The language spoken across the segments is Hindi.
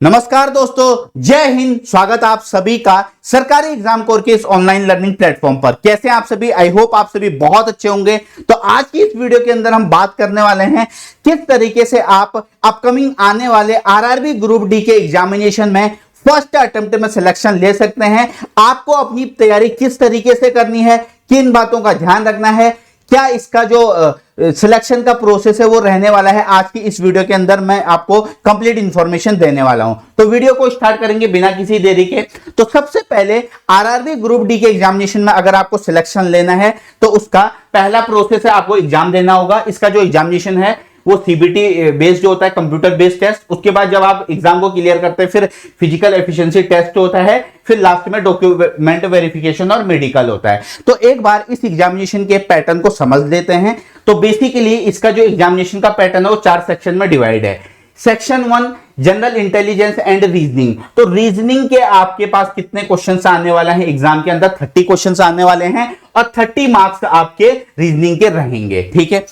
नमस्कार दोस्तों, जय हिंद। स्वागत आप सभी का सरकारी एग्जाम कोर के इस ऑनलाइन लर्निंग प्लेटफॉर्म पर। कैसे हैं आप सभी? आई होप आप सभी बहुत अच्छे होंगे। तो आज की इस वीडियो के अंदर हम बात करने वाले हैं किस तरीके से आप अपकमिंग आने वाले आरआरबी ग्रुप डी के एग्जामिनेशन में फर्स्ट अटेम्प्ट में सिलेक्शन ले सकते हैं। आपको अपनी तैयारी किस तरीके से करनी है, किन बातों का ध्यान रखना है, क्या इसका जो सिलेक्शन का प्रोसेस है वो रहने वाला है, आज की इस वीडियो के अंदर मैं आपको कंप्लीट इंफॉर्मेशन देने वाला हूं। तो वीडियो को स्टार्ट करेंगे बिना किसी देरी के। तो सबसे पहले आरआरबी ग्रुप डी के एग्जामिनेशन में अगर आपको सिलेक्शन लेना है तो उसका पहला प्रोसेस है, आपको एग्जाम देना होगा। इसका जो एग्जामिनेशन है वो सीबीटी बेस्ड होता है, कंप्यूटर बेस्ड टेस्ट। उसके बाद जब आप एग्जाम को क्लियर करते हैं फिर फिजिकल एफिशिएंसी टेस्ट होता है, फिर लास्ट में डॉक्यूमेंट वेरिफिकेशन और मेडिकल होता है। तो एक बार इस एग्जामिनेशन के पैटर्न को समझ लेते हैं। तो बेसिकली इसका जो एग्जामिनेशन का पैटर्न है वो 4 सेक्शन में डिवाइड है। Section 1 general intelligence and reasoning. तो रीजनिंग के आपके पास कितने क्वेश्चंस आने वाला है एग्जाम के अंदर? 30 क्वेश्चंस आने वाले हैं और 30 मार्क्स आपके रीजनिंग के रहेंगे। ठीक है,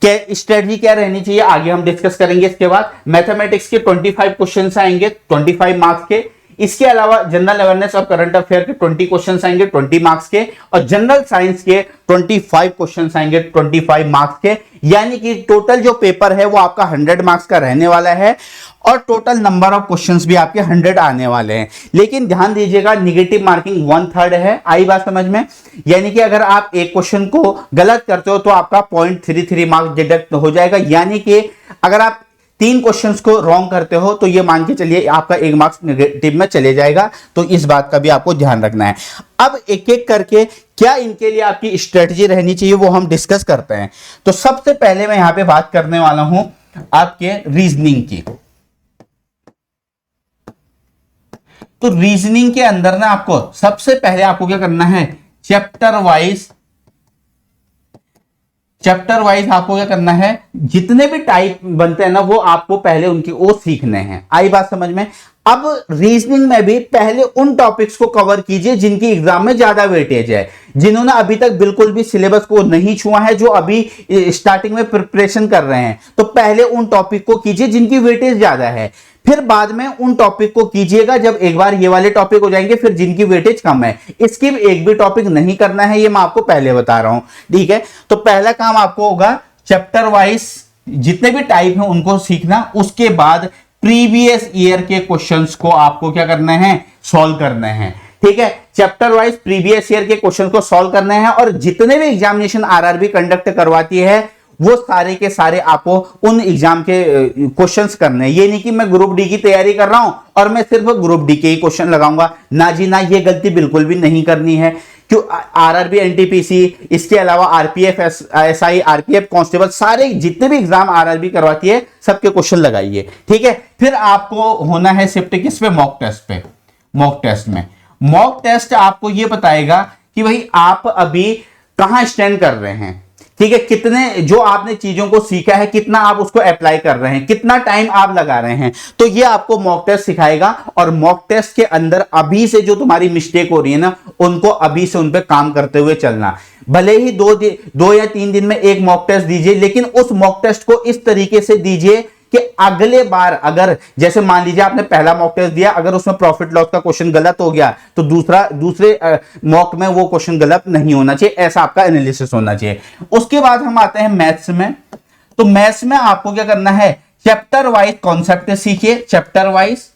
क्या स्ट्रेटजी क्या रहनी चाहिए आगे हम डिस्कस करेंगे। इसके बाद मैथमेटिक्स के 25 क्वेश्चंस आएंगे 25 मार्क्स के। इसके अलावा जनरल अवेयरनेस और करंट अफेयर के 20 क्वेश्चंस आएंगे 20 मार्क्स के, और जनरल साइंस के 25 क्वेश्चंस आएंगे 25 मार्क्स के। यानी कि टोटल जो पेपर है वो आपका 100 मार्क्स का रहने वाला है और टोटल नंबर ऑफ क्वेश्चंस भी आपके 100 आने वाले हैं। लेकिन ध्यान दीजिएगा, निगेटिव मार्किंग 1/3 है। आई बात समझ में? यानी कि अगर आप एक क्वेश्चन को गलत करते हो तो आपका 0.33 मार्क्स डिडक्ट हो जाएगा। यानी कि अगर आप 3 क्वेश्चंस को रॉन्ग करते हो तो ये मान के चलिए आपका 1 मार्क्स नेगेटिव में चले जाएगा। तो इस बात का भी आपको ध्यान रखना है। अब एक एक करके क्या इनके लिए आपकी स्ट्रेटजी रहनी चाहिए वो हम डिस्कस करते हैं। तो सबसे पहले मैं यहां पे बात करने वाला हूं आपके रीजनिंग की। तो रीजनिंग के अंदर ना आपको सबसे पहले आपको क्या करना है, चैप्टर वाइज आपको क्या करना है, जितने भी टाइप बनते हैं ना वो आपको पहले उनकी वो सीखने हैं। आई बात समझ में? अब रीजनिंग में भी पहले उन टॉपिक्स को कवर कीजिए जिनकी एग्जाम में ज्यादा वेटेज है, जिन्होंने अभी तक बिल्कुल भी सिलेबस को नहीं छुआ है, जो अभी स्टार्टिंग में प्रिपरेशन कर रहे हैं। तो पहले उन टॉपिक को कीजिए जिनकी वेटेज ज्यादा है, फिर बाद में उन टॉपिक को कीजिएगा जब एक बार ये वाले टॉपिक हो जाएंगे फिर जिनकी वेटेज कम है। स्किप एक भी टॉपिक नहीं करना है, ये मैं आपको पहले बता रहा हूं। ठीक है, तो पहला काम आपको होगा चैप्टर वाइज जितने भी टाइप हैं उनको सीखना। उसके बाद प्रीवियस ईयर के क्वेश्चंस को आपको क्या करना है, सॉल्व करना है। ठीक है, चैप्टर वाइज प्रीवियस ईयर के क्वेश्चन को सॉल्व करना है। और जितने भी एग्जामिनेशन आरआरबी कंडक्ट करवाती है वो सारे के सारे आपको उन एग्जाम के क्वेश्चंस करने हैं। ये नहीं कि मैं ग्रुप डी की तैयारी कर रहा हूं और मैं सिर्फ ग्रुप डी के ही क्वेश्चन लगाऊंगा। ना जी ना, ये गलती बिल्कुल भी नहीं करनी है। क्यों? आरआरबी एनटीपीसी, इसके अलावा आरपीएफ एसआई, आरपीएफ कांस्टेबल, सारे जितने भी एग्जाम आरआरबी करवाती है सबके क्वेश्चन लगाइए। ठीक है, फिर आपको होना है शिफ्ट किस पे, मॉक टेस्ट पे। मॉक टेस्ट में मॉक टेस्ट आपको ये बताएगा कि भाई आप अभी कहां स्टैंड कर रहे हैं। ठीक है, कितने जो आपने चीजों को सीखा है कितना आप उसको अप्लाई कर रहे हैं, कितना टाइम आप लगा रहे हैं। तो ये आपको मॉक टेस्ट सिखाएगा। और मॉक टेस्ट के अंदर अभी से जो तुम्हारी मिस्टेक हो रही है ना, उनको अभी से उन पे काम करते हुए चलना। भले ही 2 या 3 दिन में एक मॉक टेस्ट दीजिए, लेकिन उस मॉक टेस्ट को इस तरीके से दीजिए कि अगले बार अगर जैसे मान लीजिए आपने पहला मॉक टेस्ट दिया, अगर उसमें प्रॉफिट लॉस का क्वेश्चन गलत हो गया तो दूसरे मॉक में वो क्वेश्चन गलत नहीं होना चाहिए। ऐसा आपका एनालिसिस होना चाहिए। उसके बाद हम आते हैं मैथ्स में। तो मैथ्स में आपको क्या करना है, चैप्टर वाइज कॉन्सेप्ट सीखिए, चैप्टर वाइज।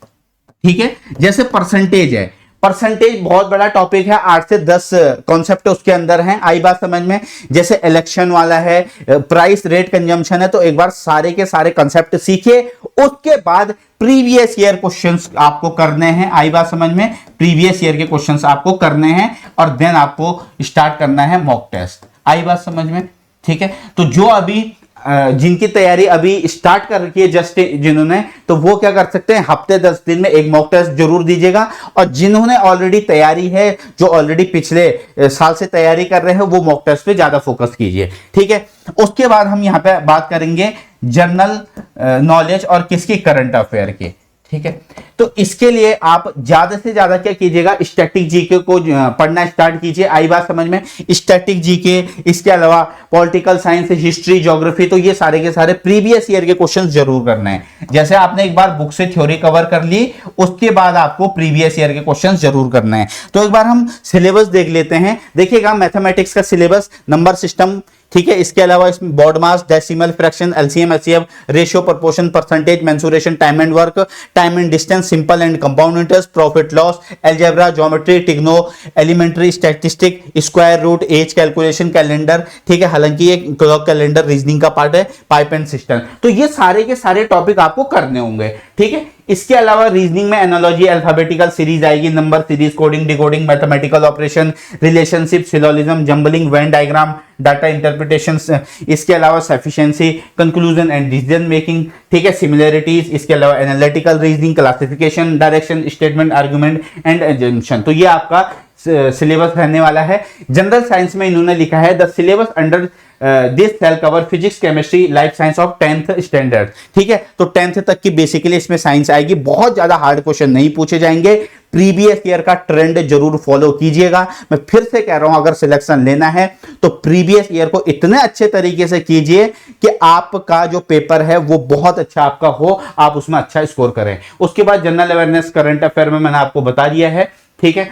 ठीक है, जैसे परसेंटेज है, परसेंटेज बहुत बड़ा टॉपिक है, 8 से 10 कॉन्सेप्ट उसके अंदर हैं। आई बात समझ में? जैसे इलेक्शन वाला है, प्राइस रेट कंजम्पशन है। तो एक बार सारे के सारे कॉन्सेप्ट सीखिए। उसके बाद प्रीवियस ईयर क्वेश्चंस आपको करने हैं। आई बात समझ में? प्रीवियस ईयर के क्वेश्चंस आपको करने हैं और देन आपको स्टार्ट करना है मॉक टेस्ट। आई बात समझ में? ठीक है, तो जो अभी जिनकी तैयारी अभी स्टार्ट कर रखी है जस्ट जिन्होंने, तो वो क्या कर सकते हैं, हफ्ते 10 दिन में एक मॉक टेस्ट जरूर दीजिएगा। और जिन्होंने ऑलरेडी तैयारी है, जो ऑलरेडी पिछले साल से तैयारी कर रहे हैं, वो मॉक टेस्ट पे ज्यादा फोकस कीजिए। ठीक है, उसके बाद हम यहाँ पे बात करेंगे जनरल नॉलेज और किसकी, करंट अफेयर की। ठीक है। तो इसके लिए आप ज्यादा से ज्यादा क्या कीजिएगा, स्टैटिक जीके को पढ़ना स्टार्ट कीजिए। आई बात समझ में? स्टैटिक जीके, इसके अलावा पॉलिटिकल साइंस, हिस्ट्री, ज्योग्राफी, तो ये सारे के सारे प्रीवियस ईयर के क्वेश्चंस जरूर करने हैं। जैसे आपने एक बार बुक से थ्योरी कवर कर ली, उसके बाद आपको प्रीवियस ईयर के क्वेश्चंस जरूर करने हैं। तो एक बार हम सिलेबस देख लेते हैं। देखिएगा मैथमेटिक्स का सिलेबस, नंबर सिस्टम, ठीक है। इसके अलावा इसमें BODMAS, decimal, fraction, LCM, HCF, ratio, proportion, percentage, mensuration, time and work, time and distance, simple and compound interest, profit loss, algebra, geometry, trigno, elementary, statistic, square root, age calculation, calendar, ठीक है। हालांकि ये क्लॉक कैलेंडर रीजनिंग का पार्ट है, पाइप एंड सिस्टम। तो ये सारे के सारे टॉपिक आपको करने होंगे, ठीक है। इसके अलावा रीजनिंग में एनालॉजी, अल्फाबेटिकल सीरीज आएगी, number series, coding, decoding, mathematical operation, relationship, syllogism, jumbling, Venn diagram, data interpretation, इसके अलावा sufficiency, conclusion and decision making, ठीक है, सिमिलरिटीज, इसके अलावा analytical reasoning, classification, direction, statement, argument and assumption. तो ये आपका सिलेबस रहने वाला है। जनरल साइंस में इन्होंने लिखा है the syllabus under this cell cover physics, chemistry, life science of 10th standard, ठीक है। तो 10th तक की बेसिकली इसमें साइंस आएगी। बहुत ज्यादा हार्ड क्वेश्चन नहीं पूछे जाएंगे। प्रीवियस ईयर का ट्रेंड जरूर फॉलो कीजिएगा। मैं फिर से कह रहा हूं, अगर सिलेक्शन लेना है तो प्रीवियस ईयर को इतने अच्छे तरीके से कीजिए कि आपका जो पेपर है वो बहुत अच्छा आपका हो, आप उसमें अच्छा स्कोर करें। उसके बाद जनरल अवेयरनेस, करंट अफेयर में मैंने आपको बता दिया है, ठीक है।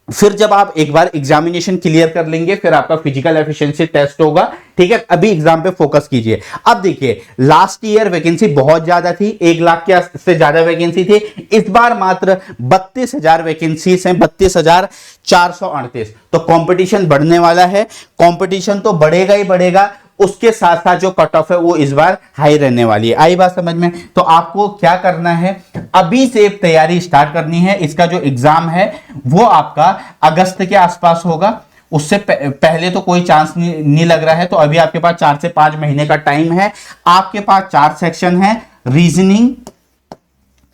फिर जब आप एक बार एग्जामिनेशन क्लियर कर लेंगे, फिर आपका फिजिकल एफिशिएंसी टेस्ट होगा, ठीक है। अभी एग्जाम पे फोकस कीजिए। अब देखिए, लास्ट ईयर वैकेंसी बहुत ज्यादा थी, 1 लाख के से ज्यादा वैकेंसी थी। इस बार मात्र 32,000 वैकेंसी हैं, 32,438। तो कंपटीशन बढ़ने वाला है। कंपटीशन तो बढ़ेगा ही बढ़ेगा, उसके साथ साथ जो कट ऑफ है वो इस बार हाई रहने वाली है। आई बात समझ में? तो आपको क्या करना है, अभी से तैयारी स्टार्ट करनी है। इसका जो एग्जाम है वो आपका अगस्त के आसपास होगा। उससे पहले तो कोई चांस नहीं लग रहा है। तो अभी आपके पास 4 से 5 महीने का टाइम है। आपके पास 4 सेक्शन है। रीजनिंग,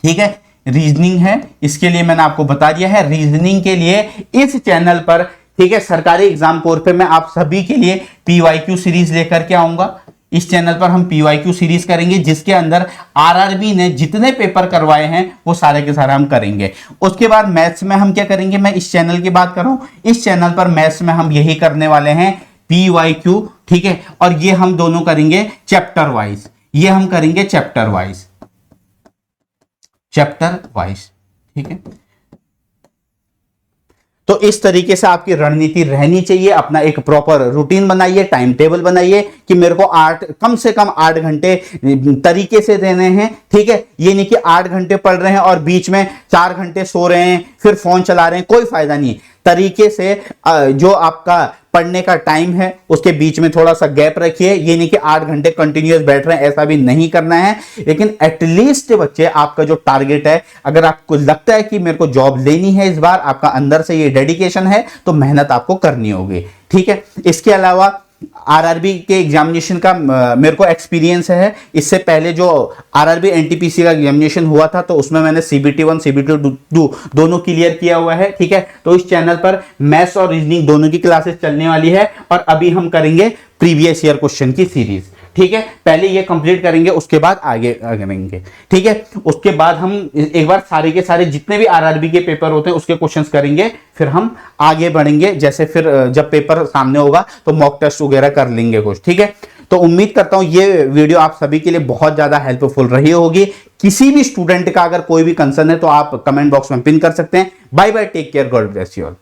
ठीक है, रीजनिंग है। इसके लिए मैंने आपको बता दिया है। रीजनिंग के लिए इस चैनल पर, ठीक है, सरकारी एग्जाम कोर्स पे मैं आप सभी के लिए पीवाईक्यू सीरीज लेकर के आऊंगा। इस चैनल पर हम पीवाईक्यू सीरीज करेंगे, जिसके अंदर आरआरबी ने जितने पेपर करवाए हैं वो सारे के सारे हम करेंगे। उसके बाद मैथ्स में हम क्या करेंगे, मैं इस चैनल की बात कर रहा हूं, इस चैनल पर मैथ्स में हम यही करने वाले हैं, पीवाईक्यू, ठीक है। और ये हम दोनों करेंगे चैप्टर वाइज, ये हम करेंगे चैप्टर वाइज, चैप्टर वाइज, ठीक है। तो इस तरीके से आपकी रणनीति रहनी चाहिए। अपना एक प्रॉपर रूटीन बनाइए, टाइम टेबल बनाइए कि मेरे को कम से कम 8 घंटे तरीके से देने हैं, ठीक है। ये नहीं कि 8 घंटे पढ़ रहे हैं और बीच में 4 घंटे सो रहे हैं, फिर फोन चला रहे हैं, कोई फायदा नहीं। तरीके से जो आपका पढ़ने का टाइम है उसके बीच में थोड़ा सा गैप रखिए। ये नहीं कि 8 घंटे कंटिन्यूअस बैठ रहे हैं, ऐसा भी नहीं करना है। लेकिन एटलीस्ट बच्चे, आपका जो टारगेट है, अगर आपको लगता है कि मेरे को जॉब लेनी है इस बार, आपका अंदर से ये डेडिकेशन है, तो मेहनत आपको करनी होगी, ठीक है। इसके अलावा आरआरबी के एग्जामिनेशन का मेरे को एक्सपीरियंस है। इससे पहले जो आरआरबी एनटीपीसी का एग्जामिनेशन हुआ था, तो उसमें मैंने सीबीटी 1 सीबीटी 2 दोनों क्लियर किया हुआ है, ठीक है। तो इस चैनल पर मैथ्स और रीजनिंग दोनों की क्लासेस चलने वाली है। और अभी हम करेंगे प्रीवियस ईयर क्वेश्चन की सीरीज, ठीक है। पहले ये कंप्लीट करेंगे, उसके बाद आगे करेंगे, ठीक है। उसके बाद हम एक बार सारे के सारे जितने भी आरआरबी के पेपर होते हैं उसके क्वेश्चंस करेंगे, फिर हम आगे बढ़ेंगे। जैसे फिर जब पेपर सामने होगा तो मॉक टेस्ट वगैरह कर लेंगे कुछ, ठीक है। तो उम्मीद करता हूं ये वीडियो आप सभी के लिए बहुत ज्यादा हेल्पफुल रही होगी। किसी भी स्टूडेंट का अगर कोई भी कंसर्न है तो आप कमेंट बॉक्स में पिन कर सकते हैं। Bye bye, take care, God bless you all.